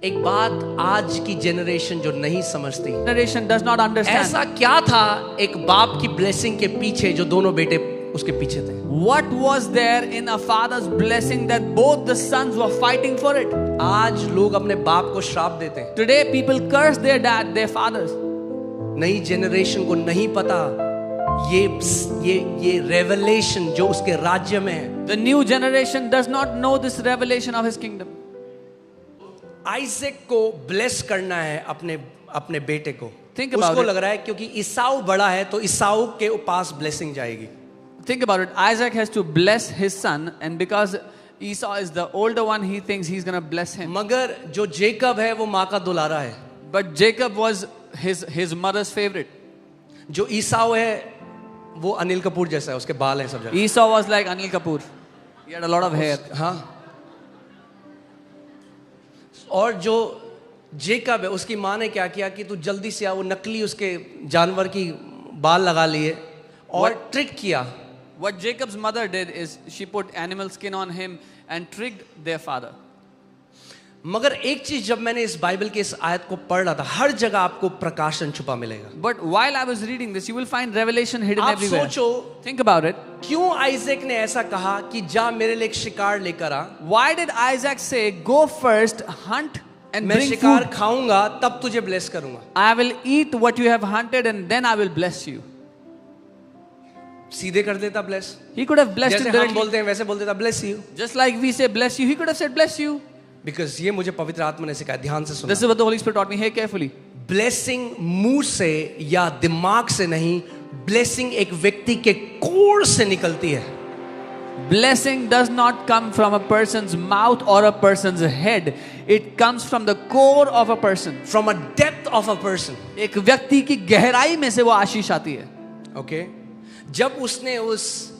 एक बात आज की जनरेशन जो नहीं समझती, Generation does not understand. ऐसा क्या था एक बाप की ब्लेसिंग के पीछे जो दोनों बेटे उसके पीछे थे? What was there in a father's blessing that both the sons were fighting for it? आज लोग अपने बाप को श्राप देते हैं। Today people curse their dad, their fathers. नई जनरेशन को नहीं पता ये रेवलेशन जो उसके राज्य में है। The new generation does not know this revelation of his kingdom. Isaac को ब्लेस करना है अपने बेटे को। Think about उसको it. लग रहा है क्योंकि ईसाऊ बड़ा है तो ईसाऊ के पास ब्लेसिंग जाएगी। Think about it. Isaac has to bless his son, and because Esau is the older one, he thinks he's going to bless him. मगर जो जेकब है वो माँ का दुलारा है। But Jacob was his mother's favorite. जो ईसाऊ है वो अनिल कपूर जैसा है, उसके बाल हैं सब जगह। Esau was like Anil Kapoor. He had a lot of hair. हाँ। और जो जेकब है उसकी माँ ने क्या किया कि तू जल्दी से आ, वो नकली उसके जानवर की बाल लगा लिए और ट्रिक किया। What Jacob's mother did is she put animal skin on him and tricked their father. मगर एक चीज जब मैंने इस बाइबल के इस आयत को पढ़ रहा था, हर जगह आपको प्रकाशन छुपा मिलेगा। But while I was reading this, you will find revelation hidden आप everywhere. सोचो Think about it. क्यों आइजैक ने ऐसा कहा कि जा मेरे लिए एक शिकार लेकर आ, Why did Isaac say, "Go first, hunt and मैं bring शिकार food. खाऊंगा तब तुझे ब्लेस करूंगा"? I will eat what you have hunted and then I will bless you." सीधे कर देता bless, He could have blessed जैसे him हम directly. बोलते हैं वैसे बोल देता bless you, Just like we say bless you, he could have said bless you. Because ये मुझे पवित्र आत्मा ने सिखाया। ध्यान से This सुनो, is what the Holy Spirit taught me. Hear carefully. Blessing मुंह से या दिमाग से नहीं, ब्लेसिंग एक व्यक्ति के कोर से निकलती है। Blessing does not come from a person's mouth or a person's head. It comes from the core of a person. From a depth of a person. एक व्यक्ति की गहराई में से वो आशीष आती है. ओके, जब उसने उस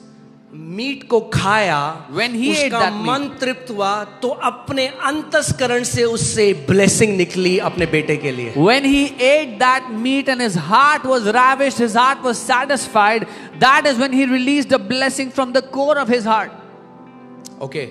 मीट को खाया, When he ate उसका that meat, मन तृप्त हुआ तो अपने अंतस्करण से उससे ब्लेसिंग निकली अपने बेटे के लिए। when he ate that meat and his heart was ravished, his heart was satisfied, that is when he released a blessing from the core of his heart. Okay,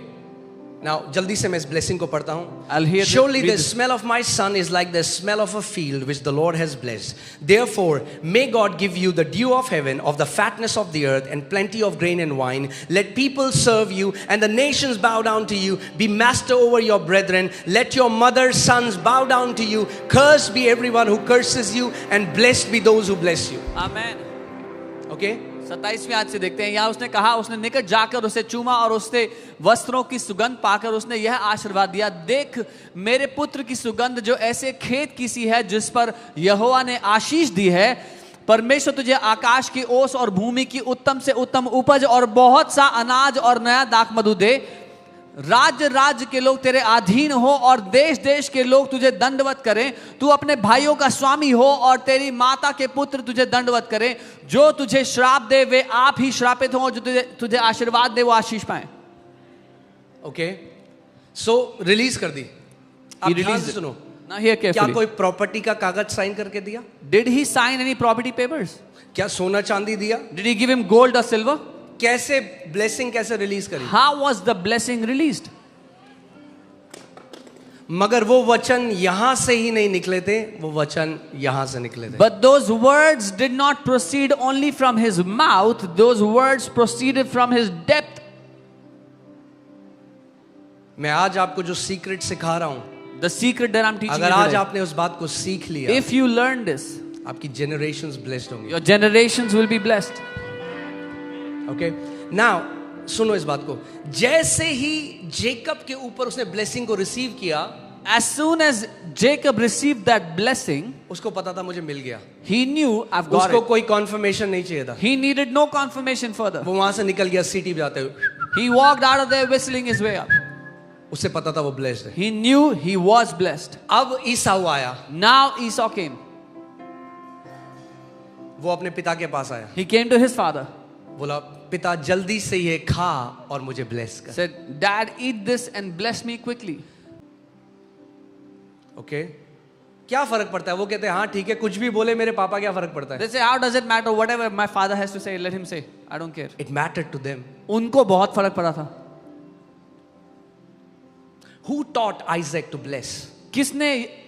now जल्दी से मैं इस ब्लेसिंग को पढ़ता हूं। I'll hear Surely read the this. smell of my son is like the smell of a field which the Lord has blessed. Therefore, may God give you the dew of heaven, of the fatness of the earth, and plenty of grain and wine. Let people serve you, and the nations bow down to you. Be master over your brethren. Let your mother's sons bow down to you. Cursed be everyone who curses you, and blessed be those who bless you. Amen. Okay? 27वें आज से देखते हैं. यहाँ उसने कहा, उसने निकट जाकर उसे चूमा और उससे वस्त्रों की सुगंध पाकर उसने यह आशीर्वाद दिया, देख मेरे पुत्र की सुगंध जो ऐसे खेत की सी है जिस पर यहोवा ने आशीष दी है. परमेश्वर तुझे आकाश की ओस और भूमि की उत्तम से उत्तम उपज और बहुत सा अनाज और नया दाख मधु दे. राज्य राज्य के लोग तेरे अधीन हो और देश देश के लोग तुझे दंडवत करें. तू अपने भाइयों का स्वामी हो और तेरी माता के पुत्र तुझे दंडवत करें. जो तुझे श्राप दे वे आप ही श्रापित हो, जो तुझे आशीर्वाद दे वो आशीष पाए. ओके, सो रिलीज कर दी. आप ध्यान released से it. सुनो, Now hear क्या carefully. कोई प्रॉपर्टी का कागज साइन करके दिया? Did he sign any property papers? क्या सोना चांदी दिया? Did he give him gold or silver? कैसे ब्लेसिंग कैसे रिलीज करी? How was the blessing released? मगर वो वचन यहां से ही नहीं निकले थे, वो वचन यहां से निकले थे. But those words did not proceed only from his mouth, those words proceeded from his depth. मैं आज आपको जो सीक्रेट सिखा रहा हूं, The secret that I'm teaching अगर you आज today. आपने उस बात को सीख लिया, If you learn this, आपकी जनरेशंस ब्लेस्ड होंगे. your generations will be blessed. Okay, now सुनो इस बात को. जैसे ही जेकब के ऊपर उसने ब्लेसिंग को रिसीव किया, As soon as Jacob received that blessing, उसको पता था मुझे मिल गया. he knew I've got उसको it. कोई कॉन्फर्मेशन नहीं चाहिए था. He needed no confirmation further. वो वहां से निकल गया सीटी बजाते हुए. He walked out of there whistling his way up. उससे पता था वो ब्लेस्ड है. He knew he was blessed. अब ईसाऊ आया, Now Esau came. वो अपने पिता के पास आया, He came to his father. बोला पिता जल्दी से ये खा और मुझे ब्लेस कर. Said, Dad, eat this and bless me quickly. Okay, क्या फर्क पड़ता है? वो कहते हैं हाँ ठीक है, कुछ भी बोले मेरे पापा, क्या फर्क पड़ता है? They say, how does it matter? Whatever my father has to say, let him say. I don't care. It mattered to them. उनको बहुत फर्क पड़ा था. Who taught Isaac to bless? किसने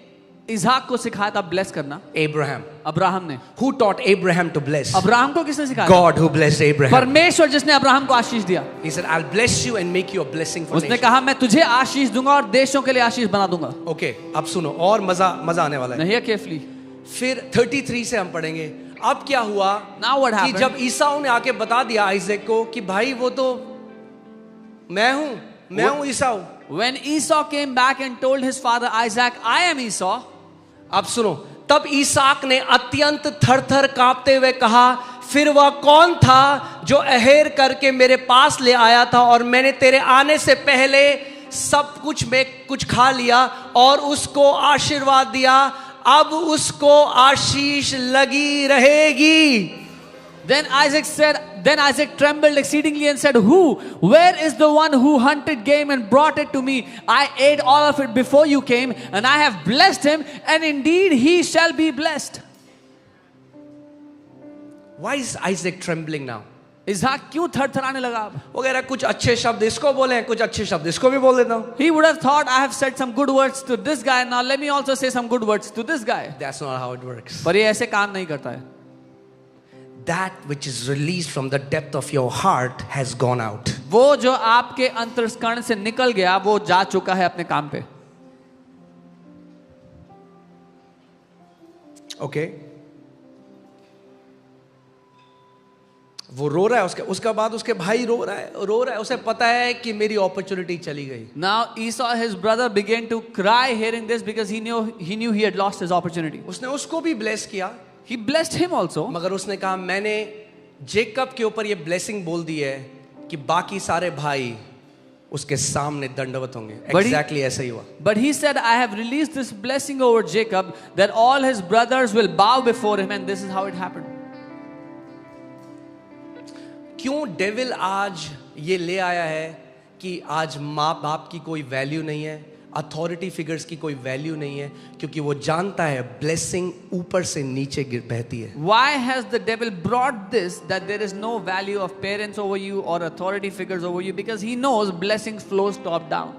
इसहाक को सिखाया था ब्लेस करना? Abraham. अब्राहम ने। Who taught Abraham to bless? Abraham को किसने सिखाया? God who blessed Abraham. परमेश्वर जिसने अब्राहम को आशीष दिया। He said, I'll bless you and make you a blessing for उसने nations. कहा मैं तुझे आशीष दूंगा और देशों के लिए आशीष बना दूंगा। Okay, अब सुनो और मजा आने वाला है। नहीं है केफली। फिर 33 से हम पढ़ेंगे। अब क्या हुआ Now what कि happened? जब ईसाऊ ने आके बता दिया आइजैक को कि भाई वो तो मैं हूं ईसाऊ। When Esau came back and told his father Isaac, I am Esau. अब सुनो, तब इसहाक ने अत्यंत थर-थर कांपते हुए कहा, फिर वह कौन था जो अहेर करके मेरे पास ले आया था और मैंने तेरे आने से पहले सब कुछ में कुछ खा लिया और उसको आशीर्वाद दिया, अब उसको आशीष लगी रहेगी। Then Isaac trembled exceedingly and said, Where is the one who hunted game and brought it to me? I ate all of it before you came, and I have blessed him, and indeed he shall be blessed. Why is Isaac trembling now? इसहाक क्यों थरथराने लगा अब? वो कह रहा है कुछ अच्छे शब्द इसको बोले, कुछ अच्छे शब्द इसको भी बोल देता हूं। He would have thought, I have said some good words to this guy, now let me also say some good words to this guy. That's not how it works. पर ये ऐसे काम नहीं करता है। That which is released from the depth of your heart has gone out. वो जो आपके अंतर्करण से निकल गया वो जा चुका है अपने काम पे। Okay? वो रो रहा है, उसके बाद उसके भाई रो रहा है, उसे पता है कि मेरी अपॉर्चुनिटी चली गई। Now Esau, his brother, began to cry hearing this because he knew he had lost his opportunity. उसने उसको भी ब्लेस किया, He blessed him also. मगर उसने कहा मैंने जेकब के ऊपर ये ब्लेसिंग बोल दी है कि बाकी सारे भाई उसके सामने दंडवत होंगे। Exactly ऐसा ही हुआ। But he said, I have released this blessing over Jacob that all his brothers will bow before him, and this is how it happened. क्यों डेविल आज ये ले आया है कि आज माँ बाप की कोई वैल्यू नहीं है, अथॉरिटी फिगर्स की कोई वैल्यू नहीं है, क्योंकि वो जानता है ब्लेसिंग ऊपर से नीचे बहती है। Why has the devil brought this that there is no value of parents over you or authority figures over you? Because he knows blessings flows top down.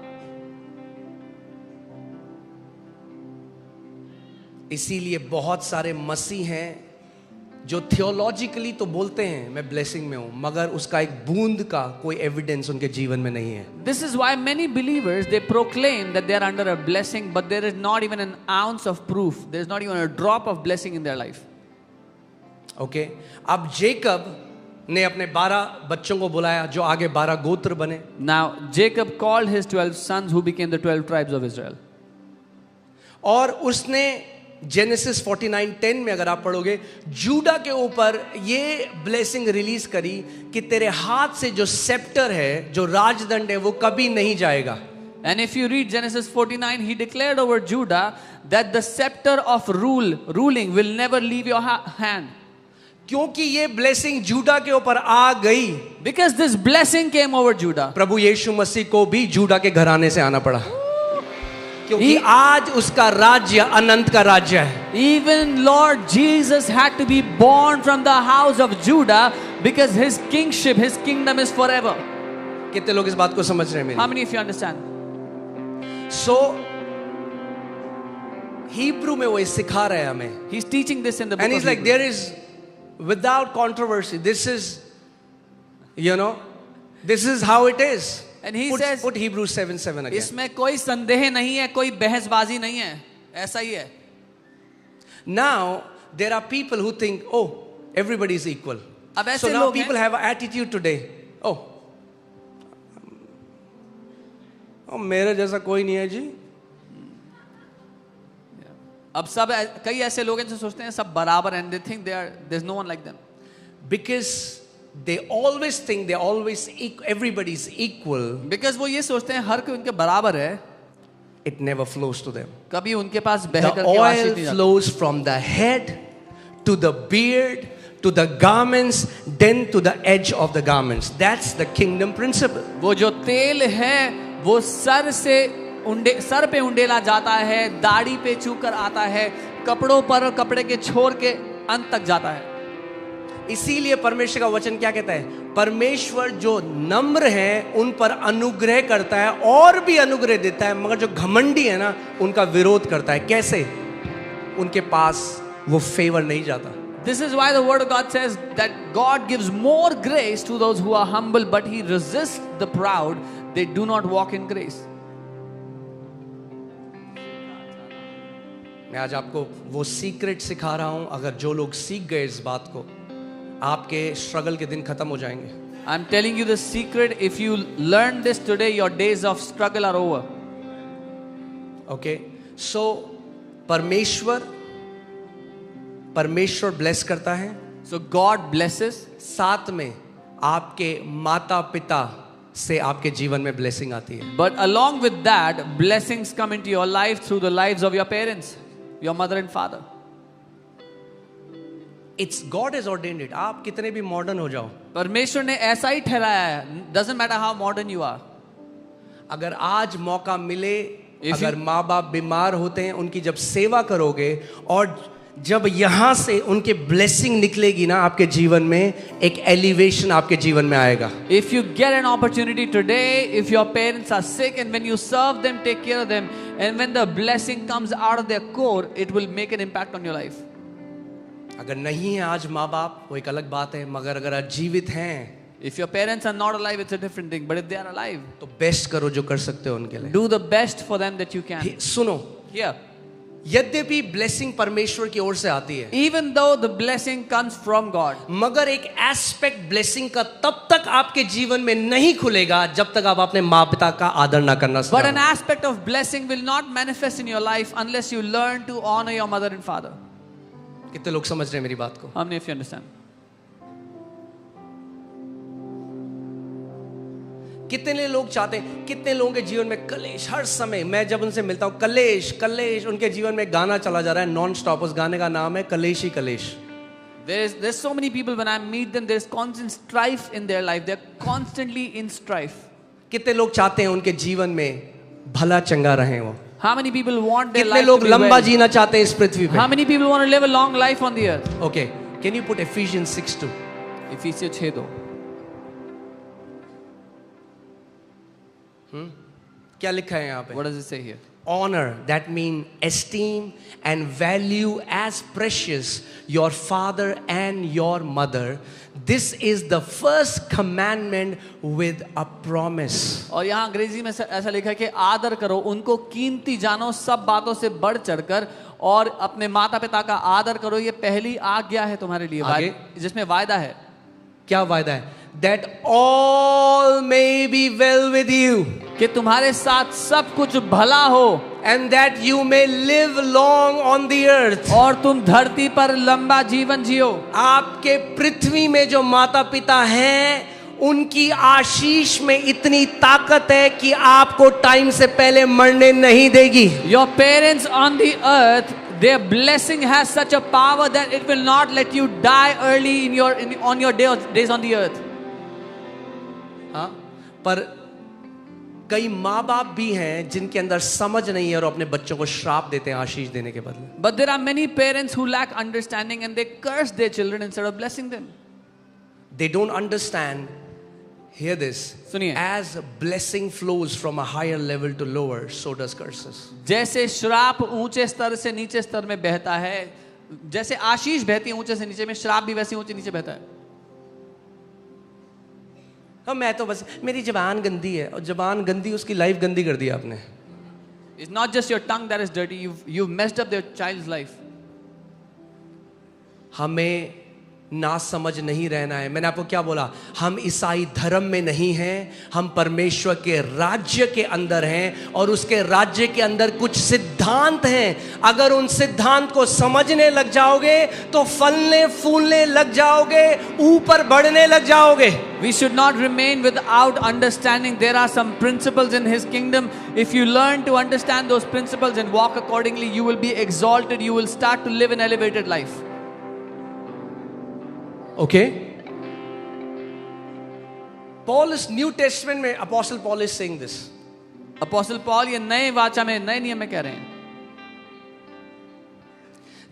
इसीलिए बहुत सारे मसीह हैं जो थियोलॉजिकली तो बोलते हैं मैं ब्लेसिंग में हूं, मगर उसका एक बूंद का कोई एविडेंस उनके जीवन में नहीं है। This is why many believers they proclaim that they are under a blessing, but there is not even an ounce of proof. There is not even a drop of blessing in their life. Okay? अब Jacob ने अपने 12 बच्चों को बुलाया जो आगे 12 गोत्र बने। Now Jacob called his 12 sons who became the 12 tribes of Israel. और उसने जेनेसिस 49:10 में अगर आप पढ़ोगे जूडा के ऊपर ये ब्लेसिंग रिलीज करी कि तेरे हाथ से जो सेप्टर है, जो राजदंड है, वो कभी नहीं जाएगा। And if you read Genesis 49, he declared over Judah that the scepter of ruling will never leave your hand. क्योंकि ये ब्लेसिंग जूडा के ऊपर आ गई, Because this blessing came over Judah. प्रभु यीशु मसीह को भी जूडा के घराने से आना पड़ा, क्योंकि आज उसका राज्य अनंत का राज्य है। Even Lord Jesus had to be born from the house of Judah because his kingship, his kingdom is forever. कितने लोग इस बात को समझ रहे हैं मेरी? How many of you understand? So Hebrew में वो सिखा रहे हैं हमें। He's teaching this in the book And he's of like, Hebrews. there is, without controversy, this is how it is. And he says, put Hebrews 7:7 again. इसमें कोई संदेह नहीं है, कोई बहसबाजी नहीं है, ऐसा ही है। Now there are people who think, oh, everybody is equal. अब ऐसे So now लोग people हैं, have an attitude today. Oh, मेरे जैसा कोई नहीं है जी। अब सब कई ऐसे लोग हैं जो सोचते हैं सब बराबर हैं, they think there's no one like them. Because they always think everybody is equal. Because वो ये सोचते हैं हर कोई उनके बराबर है, It never flows to them. कभी उनके पास बह The करके आशीष oil नहीं जाता। flows from the head to the beard to the garments, then to the edge of the garments. That's the kingdom principle. वो जो तेल है वो सर पे उंडेला जाता है, दाढ़ी पे छूकर आता है, कपड़ों पर और कपड़े के छोर के अंत तक जाता है। इसीलिए परमेश्वर का वचन क्या कहता है? परमेश्वर जो नम्र हैं उन पर अनुग्रह करता है और भी अनुग्रह देता है, मगर जो घमंडी है ना उनका विरोध करता है। कैसे? उनके पास वो फेवर नहीं जाता। This is why the word of God says that God gives more grace to those who are humble, but he resists the proud. They do not walk in grace. मैं आज आपको वो सीक्रेट सिखा रहा हूं, अगर जो लोग सीख गए इस बात को, आपके स्ट्रगल के दिन खत्म हो जाएंगे। I'm telling you the secret. If you learn this today, your days of struggle are over. Okay, so परमेश्वर ब्लेस करता है। So God blesses. साथ में आपके माता पिता से आपके जीवन में ब्लेसिंग आती है। But along with that, blessings come into your life through the lives of your parents, your mother and father. It's God is ordained it. आप कितने भी मॉडर्न हो जाओ, परमेश्वर ने ऐसा ही ठहराया है। Doesn't matter how modern you are. अगर आज मौका मिले, अगर माँ बाप बीमार होते हैं, उनकी जब सेवा करोगे और जब यहां से उनके ब्लेसिंग निकलेगी ना आपके जीवन में, एक एलिवेशन आपके जीवन में आएगा। If you get an opportunity today, if your parents are sick and when you serve them, take care of them, and when the blessing comes out of their core, it will make an impact on your life. अगर नहीं है आज माँ बाप, वो एक अलग बात है, मगर अगर आज जीवित हैं, If your parents are not alive, it's a different thing. But if they are alive, तो बेस्ट करो जो कर सकते हो उनके लिए। do the best for them that you can. सुनो, Here, यद्यपि ब्लेसिंग परमेश्वर की ओर से आती है, even though the blessing comes from God, मगर एक एस्पेक्ट ब्लेसिंग का तब तक आपके जीवन में नहीं खुलेगा जब तक आप अपने माँ पिता का आदर ना करना but an सीखो। aspect of blessing will not manifest in your life unless you learn to honor your mother and father. कितने लोग समझ रहे हैं मेरी बात को? How many of you understand? कितने लोग चाहते हैं, कितने लोगों के जीवन में कलेश हर समय, मैं जब उनसे मिलता हूं कलेश कलेश, उनके जीवन में गाना चला जा रहा है नॉन स्टॉप, उस गाने का नाम है कलेश ही कलेश। There's so many people when I meet them, there's constant strife in their life. They're constantly in strife. कितने लोग चाहते हैं उनके जीवन में भला चंगा रहे वो? How many people want their कितने life लोग to be लंबा well? जीना चाहते हैं इस पृथ्वी पे? How many people want to live a long life on the earth? Okay, can you put Ephesians 6:2? Ephesians 6:2. क्या लिखा है यहाँ पे? What does it say here? Honor, that mean esteem and value as precious your father and your mother. This is the first commandment with a promise. और यहाँ अंग्रेजी में ऐसा लिखा है कि आदर करो, उनको कीमती जानो सब बातों से बढ़ चढ़कर, और अपने माता पिता का आदर करो। ये पहली आज्ञा है तुम्हारे लिए, आगे? जिसमें वायदा है। क्या वायदा है? That all may be well with you. कि तुम्हारे साथ सब कुछ भला हो, And that you may live long on the earth. और तुम धरती पर लंबा जीवन जियो। आपके पृथ्वी में जो माता पिता हैं, उनकी आशीष में इतनी ताकत है कि आपको टाइम से पहले मरने नहीं देगी। Your parents on the earth, their blessing has such a power that it will not let you die early on your days on the earth. हाँ, पर कई माँ बाप भी हैं जिनके अंदर समझ नहीं है और अपने बच्चों को श्राप देते हैं आशीष देने के बदले। But there are many parents who lack understanding and they curse their children instead of blessing them. They don't understand. Hear this. सुनिए। As blessing flows from a higher level to lower, so does curses. जैसे श्राप ऊंचे स्तर से नीचे स्तर में बहता है, जैसे आशीष बहती है ऊंचे से नीचे में, श्राप भी वैसे ऊंचे नीचे बहता है। मैं तो बस, मेरी जबान गंदी है, और जबान गंदी, उसकी लाइफ गंदी कर दी आपने। It's not just your tongue that is dirty, you've messed up their child's life. हमें ना समझ नहीं रहना है। मैंने आपको क्या बोला? हम ईसाई धर्म में नहीं हैं, हम परमेश्वर के राज्य के अंदर हैं, और उसके राज्य के अंदर कुछ सिद्धांत हैं। अगर उन सिद्धांत को समझने लग जाओगे तो फलने फूलने लग जाओगे, ऊपर बढ़ने लग जाओगे। We should not remain without understanding. There are some principles in His kingdom. If you learn to understand those principles and walk accordingly, you will be exalted. You will start to live an elevated life. Okay? Paul is New Testament में, Apostle Paul is saying this. Apostle Paul ये नए वाचा में, नए नियम में कह रहे हैं,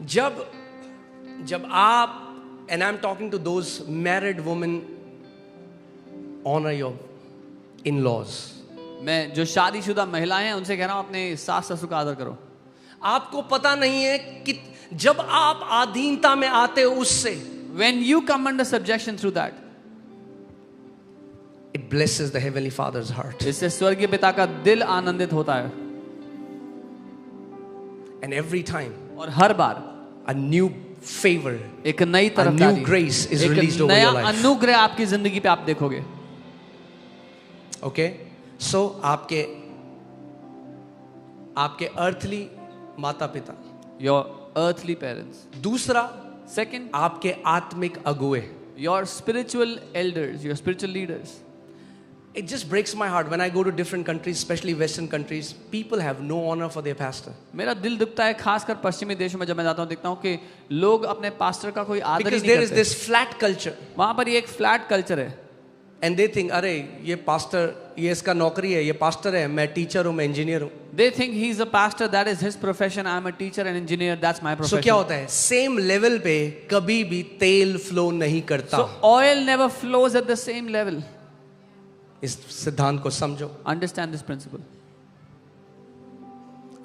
जब आप And I'm talking to those married women, honor your in-laws. मैं जो शादीशुदा महिलाएं हैं उनसे कह रहा हूं अपने सास ससुर का आदर करो. आपको पता नहीं है कि जब आप अधीनता में आते हो उससे, When you come under subjection through that, it blesses the heavenly Father's heart. इससे स्वर्गीय पिता का दिल आनंदित होता है. And every time और हर बार a new favor, एक नई a तरफदारी, new grace is एक released over नया your life. अनुग्रह आपकी जिंदगी पे आप देखोगे. Okay? So आपके earthly माता पिता. Your earthly parents. दूसरा, Second, आपके आत्मिक अगुए. your spiritual elders, your spiritual leaders. It just breaks my heart when I go to different countries, especially Western countries. People have no honor for their pastor. मेरा दिल दुखता है खासकर पश्चिमी देशों में जब मैं जाता हूँ देखता हूँ कि लोग अपने पास्टर का कोई आदर ही Because नहीं there is करते. this flat culture. वहाँ पर ये एक फ्लैट कल्चर है. And they think, अरे ये pastor, ये इसका नौकरी है, ये pastor है, मैं teacher हूँ, मैं engineer हूँ. They think he's a pastor, that is his profession. I'm a teacher and engineer, that's my So profession. क्या होता है? Same level पे कभी भी तेल flow नहीं करता. So oil never flows at the same level. इस सिद्धांत को समझो. Understand this principle.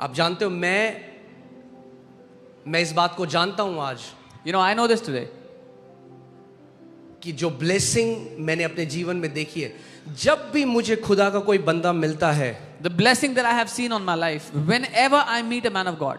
आप जानते हो मैं इस बात को जानता हूं आज You know, I know this today. कि जो ब्लेसिंग मैंने अपने जीवन में देखी है, जब भी मुझे खुदा का कोई बंदा मिलता है, The blessing that I have seen on my life, whenever I meet a man of God,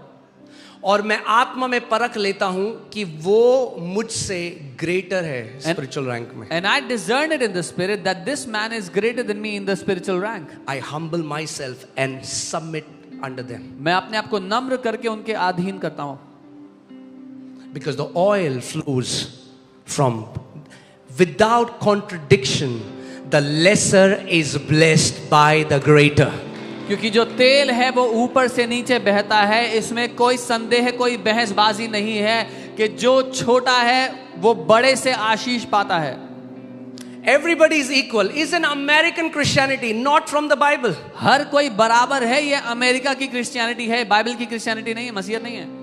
और मैं आत्मा में परख लेता हूं कि वो मुझसे ग्रेटर है स्पिरिचुअल रैंक में. and I discern it in the spirit that this man is greater than me in the spiritual rank. I humble myself and submit under them. मैं अपने आप को नम्र करके उनके अधीन करता हूँ. Because the oil flows from, without contradiction, the lesser is blessed by the greater. क्योंकि जो तेल है वो ऊपर से नीचे बहता है. इसमें कोई संदेह, कोई बहसबाजी नहीं है कि जो छोटा है वो बड़े से आशीष पाता है. Everybody is equal. Is an American Christianity, not from the Bible. हर कोई बराबर है. ये अमेरिका की क्रिश्चियनिटी है, बाइबल की क्रिश्चियनिटी नहीं है, मसीहत नहीं है.